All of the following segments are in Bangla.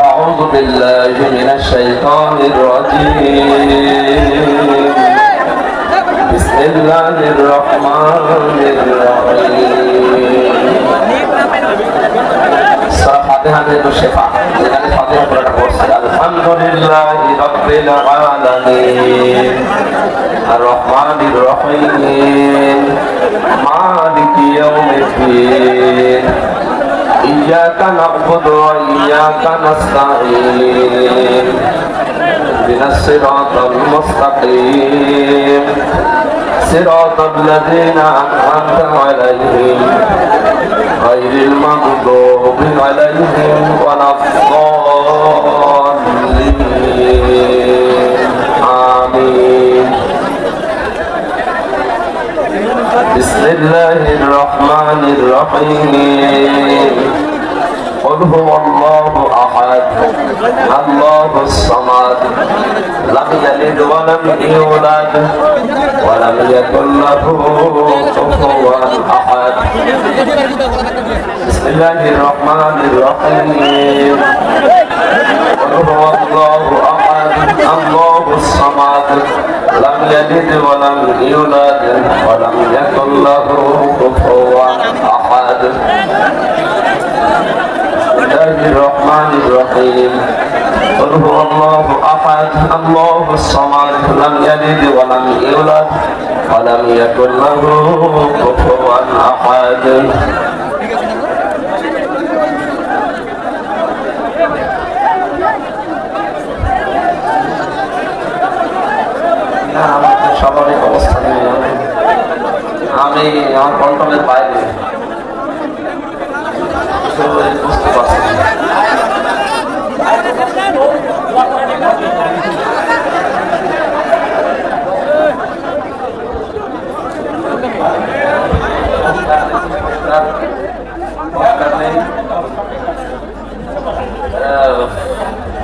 أعوذ بالله من الشيطان الرجيم بسم الله الرحمن الرحيم سورة فاتحة তো শেফা যেখানে ফাতিহা পুরোটা পড়ছি আলহামদুলিল্লাহি রাব্বিল আলামিন আর রহমানির রহিম মালিকি ইয়াউমিদ্দিন ইয়্যাকা না'বুদু ওয়া ইয়্যাকা নাস্তাঈন ইহদিনাস সিরাতাল মুস্তাকিম সিরাতাল লাযীনা আন'আমতা আলাইহিম গায়রিল মাগদুবি আলাইহিম ওয়ালাদ-দাল্লিন আমিন বিসমিল্লাহির রহমানির রহিম قل هو الله أحد الله الصمد لم يلد ولم يولد ولم يكن له كفوا أحد بسم الله الرحمن الرحيم قل هو الله أحد الله الصمد لم يلد ولم يولد ولم يكن له كفوا أحد بسم الله الرحمن الرحيم قل هو الله أحد الله الصمد لم يلد ولم يولد ولم يكن له كفوا أحد স্বাভাবিক অবস্থা নেই আমি আমার কন্ট্রোলের বাইরে বুঝতে পারছি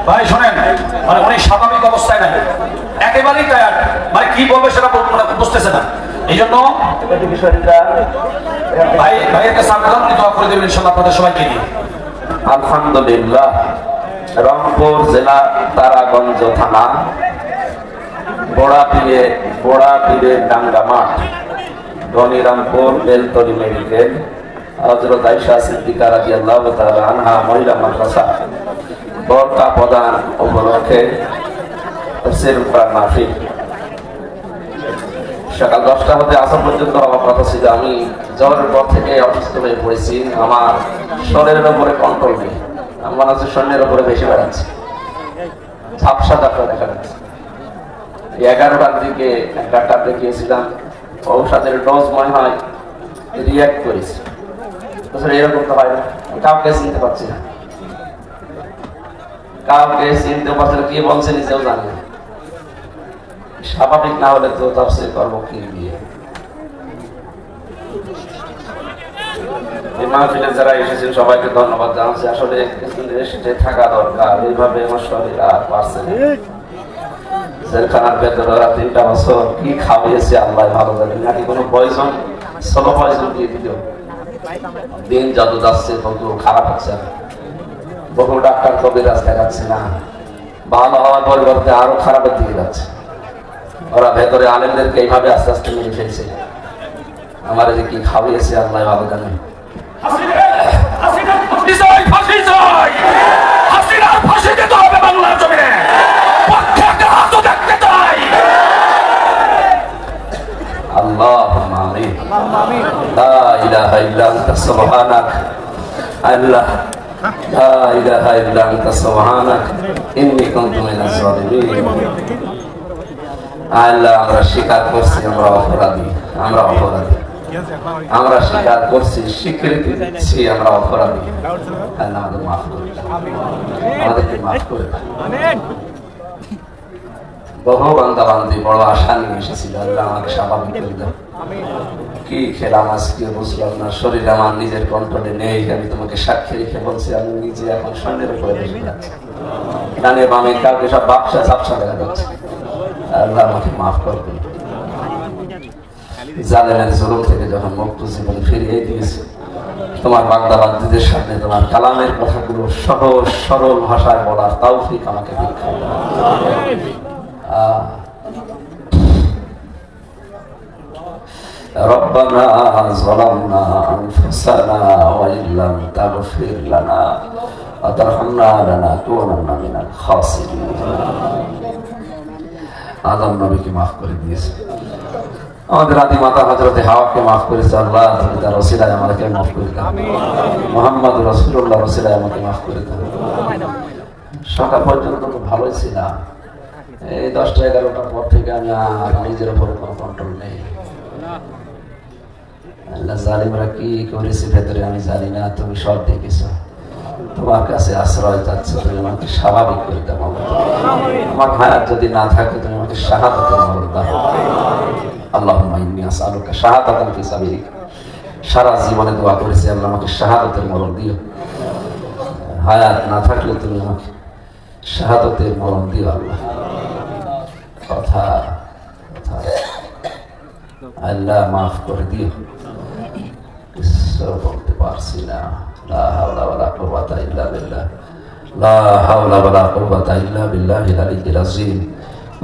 ভাই শোনেন, মানে উনি স্বাভাবিক অবস্থায় নাই, একেবারেই টায়ার্ড, মানে কি বলবে সেটা বুঝতেছে না। এই জন্য ভাইয়ের কাছে আবেদন দোয়া করে দেবেন ইনশাআল্লাহ আপনাদের সবাইকে নিয়ে। আলহামদুলিল্লাহ, রংপুর জেলা তারাগঞ্জ থানা বোড়াপীরে ডাঙ্গা মাঠ ধনিরামপুর বেলতলি মেডিকেল হযরত আয়েশা সিদ্দিকা রাদিয়াল্লাহু তাআলা আনহা মহিলা মাদ্রাসা বরকা প্রদান উপলক্ষে তাফসীর কোরআন মাহফিল সকাল 10টা হতে আসর পর্যন্ত হওয়ার কথা ছিল। আমি জ্বরের পর থেকে অসুস্থ হয়ে পড়েছি, আমার শরীরের উপরে কন্ট্রোল নেই, আমার আছে শরীরের উপরে বেশি বেড়াচ্ছে, ঝাপসা ঝাপসা দেখা যাচ্ছে। 11টার দিকে ডাক্তার দেখিয়েছিলাম, ঔষধের ডোজ মনে হয় রিয়াক্ট করেছে। এরকম তো হয় না, কাউকে চিনতে পারছি না, কাউকে চিনতে পারছি না, কি বলছে নিজেও জানি না। স্বাভাবিক না হলে তো তাফসীর করব কি দিয়ে। মাহফিলে যারা এসেছেন সবাইকে ধন্যবাদ জানাচ্ছি। আসলে এসে থাকা দরকার, এইভাবে আমার শরীর আর পারছে না। জেলখানার ভেতরে 3টা বছর কি খাওয়িয়েছে আল্লাহ ভালো জানেন, নাকি কোনো পয়জন স্লো পয়জন দিয়ে দিল। দিন যত যাচ্ছে তত খারাপ হচ্ছে, বহু ডাক্তার কবিরাজ দেখাচ্ছে না, ভালো হওয়ার পরিবর্তে আরো খারাপের দিকে যাচ্ছে। ওরা ভেতরে আলেমদেরকে এইভাবে আস্তে আস্তে মেরে ফেলছে। আমার যে কি খাওয়িয়েছে আল্লাহ ভালো জানেন। اللهم آمين لا إله إلا أنت سبحانك الله لا إله إلا أنت سبحانك إني كنت من الظالمين আল্লাহ আমরা স্বীকার করছি আমরা অপরাধী, আমরা স্বীকার করছি, স্বীকৃতি দিচ্ছি আমরা অপরাধী। আল্লাহ আমাদের মাফ করে, আমাদেরকে মাফ করে। বহু বান্দা বান্দি বড় আশা নিয়ে এসেছিল, আল্লাহ আমাকে স্বাভাবিক করে দাও। কি খেলাম আজকে বুঝলাম না, শরীর আমার নিজের কন্ট্রোলে নেই। আমি তোমাকে সাক্ষী রেখে বলছি, আমি নিজে এখন শরীরের উপরে বসে যাচ্ছি, ডানে বামে কাউকে সব বাপসা ঝাপসা দেখা যাচ্ছে। আল্লাহ আমাকে মাফ করবেন। জালেমের জুলুম থেকে যখন মুক্ত জীবন ফিরিয়ে দিয়েছে, তোমার বাগদাবাদীদের সামনে তোমার কালামের কথাগুলো সহজ সরল ভাষায় বলার তৌফিক আমাকে ভিক্ষা দাও। ربنا ظلمنا أنفسنا وإن لم تغفر لنا وترحمنا لنكونن من الخاسرين। আদম নবীকে মাফ করে দিয়েছে, আমাদের আদি মাতা হযরতে হাওয়াকে মাফ করেছে। আল্লাহ তুমি তার ওসিলায় আমাকে মাফ করে দাও। মুহাম্মদ রাসূলুল্লাহ ওসিলায় আমাকে মাফ করে দাও। সকাল পর্যন্ত তো ভালোই ছিলাম, এই 10টা-11টার পর থেকে আমি আর নিজের উপরে কোনো কন্ট্রোল নেই। আল্লাহ জালিমরা কি করেছে ভেতরে আমি জানি না, তুমি সব দেখেছো। তোমার কাছে আশ্রয় চাচ্ছে, তুমি আমাকে স্বাভাবিক করে দাও। আমার হায়াত যদি না থাকে তুমি আমাকে শাহাদাতের মরণ দাও। আল্লাহুম্মা ইন্নী আসআলুকা শাহাদাতান ফি সাবিলিক। সারা জীবনে দোয়া করেছি আল্লাহ আমাকে শাহাদাতের মরণ দিও। হায়াত না থাকলে তুমি আমাকে শাহাদাতের মরণ দিও আল্লাহ। কথা কথা আল্লাহ মাফ করে দিও, কিছু বলতে পারছি না। লা হাওলা ওয়ালা কুওয়াতা ইল্লা বিল্লাহ, লা হাওলা ওয়ালা কুওয়াতা ইল্লা বিল্লাহিল আলিয়্যিল আযীম,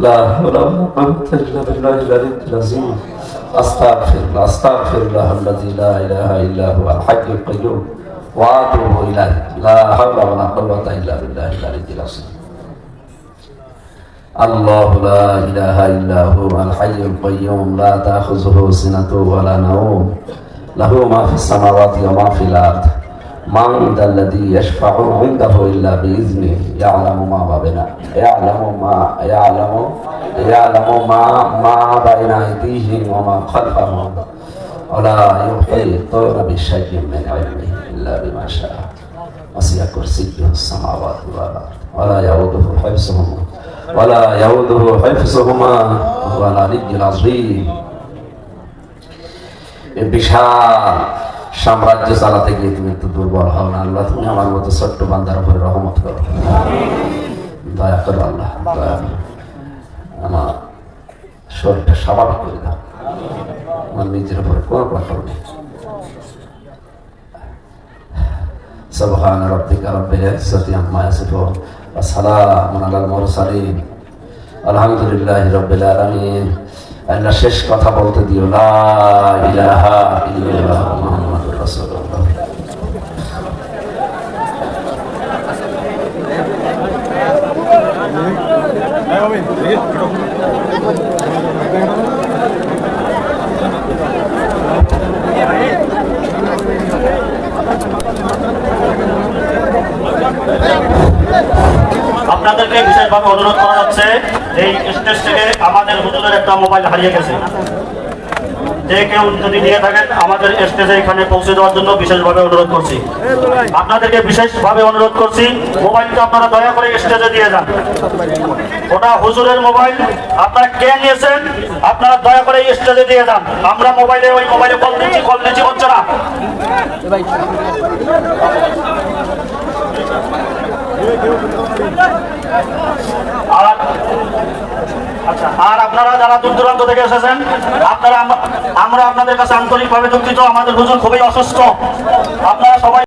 লা হাওলা ওয়ালা কুওয়াতা ইল্লা বিল্লাহিল আলিয়্যিল আযীম। আস্তাগফিরুল্লাহ আস্তাগফিরুল্লাহ আল্লাযী লা ইলাহা ইল্লা হুয়াল হাইয়্যুল কাইয়্যুম ওয়া আতুবু ইলাইহি, লা হাওলা ওয়ালা কুওয়াতা ইল্লা বিল্লাহিল আলিয়্যিল আযীম। الله لا إله إلا هو الحي القيوم لا تأخذه سنة ولا نوم له ما في السماوات وما في الأرض من ذا الذي يشفع عنده إلا بإذنه يعلم ما بين أيديهم وما خلفهم ولا يحيطون بشيء من علمه إلا بما شاء وسع كرسيه السماوات والأرض ولا يؤوده حفظهما ولا يؤوده حفظهما وهو العلي العظيم। বিশাল সাম্রাজ্য চালাতে গিয়ে তুমি একটু দুর্বল হও না আল্লাহ। তুমি আমার মতো ছোট্ট বান্দার উপরে রহমত করো, দয়া করো আল্লাহ, দয়া করো। আমার শরীরটা স্বাভাবিক করে দাও, আমার নিজের উপরে কোনো কন্ট্রোল নেই। সুবহান রাব্বিকা রাব্বিল ইজ্জাতি আম্মা ইয়াসিফুন ওয়া সালামুন আলাল মুরসালিন আলহামদুলিল্লাহি রাব্বিল আলামিন। আল্লাহ শেষ কথা বলতে দিও, লা ইলাহা ইল্লাল্লাহ মুহাম্মাদুর রাসূলুল্লাহ। আপনাদেরকে বিশেষভাবে অনুরোধ করা যাচ্ছে, এই স্টেজ থেকে আমাদের হুজুরের একটা মোবাইল হারিয়ে গেছে। যে কেউ যদি নিয়ে থাকেন আমাদের স্টেজে এখানে পৌঁছে দেওয়ার জন্য বিশেষভাবে অনুরোধ করছি। আপনাদেরকে বিশেষভাবে অনুরোধ করছি, মোবাইলটা আপনারা দয়া করে স্টেজে দিয়ে যান। ওটা হুজুরের মোবাইল, আপনারা কে নিয়েছেন আপনারা দয়া করে স্টেজে দিয়ে যান। আমরা ওই মোবাইলে কল দিচ্ছি হচ্ছে না। আর আপনারা যারা দূর দূরান্ত থেকে এসেছেন, আমরা আপনাদের কাছে আন্তরিকভাবে দুঃখিত। আমাদের হুজুর খুবই অসুস্থ, আপনারা সবাই